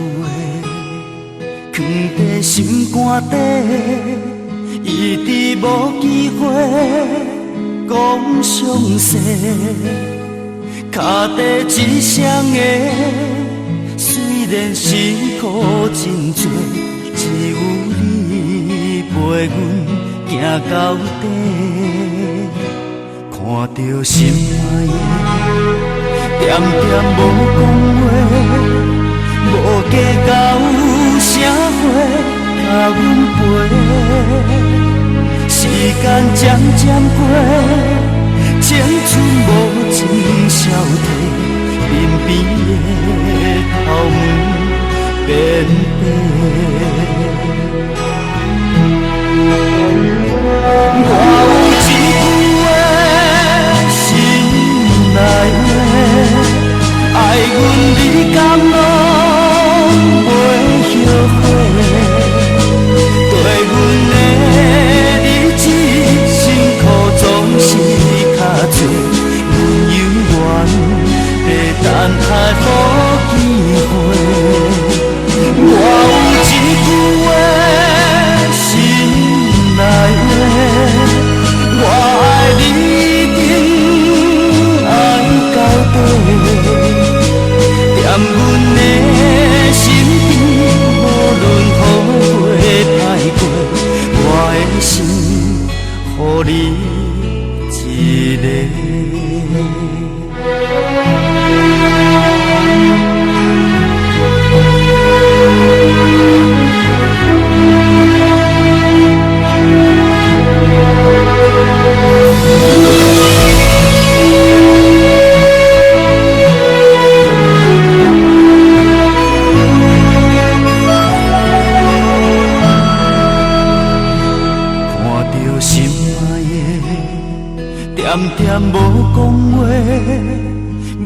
话藏在心肝底，一直无机会讲详细。脚底一双的，虽然辛苦真多，只有你陪阮行到底。看着心爱的，点点无讲话。无计较啥货，甲阮陪，时间渐渐过，青春无情消退，鬓边的头毛变白。我有一句话，心内话，爱阮你甘落。后悔，对阮的日子辛苦总是较多，阮永远在等待好机会。我有一句话，心内话，我爱你一定爱到底，踮阮的心边。无论好过歹过，我的心予你一个。点点无讲话，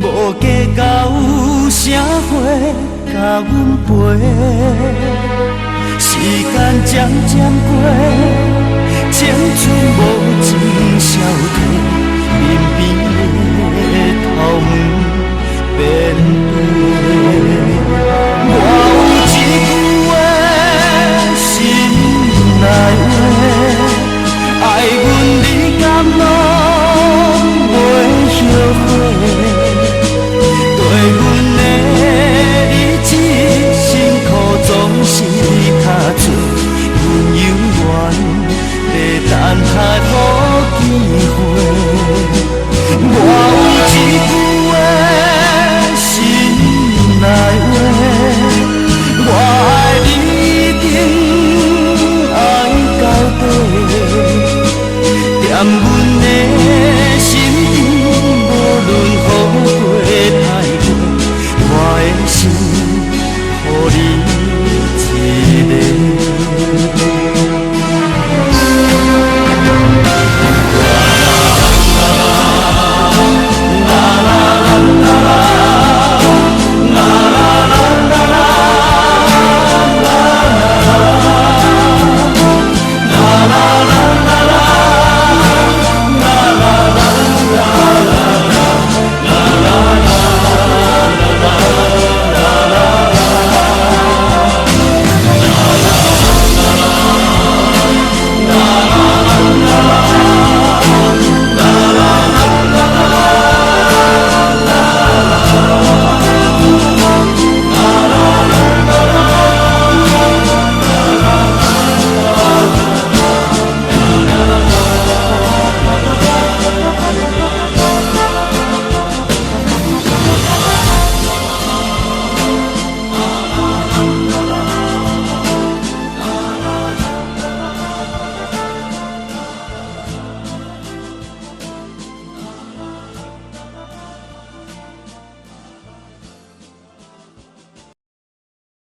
无计较啥货，甲阮陪。时间渐渐过，青春无情消退，鬓边的头毛变白。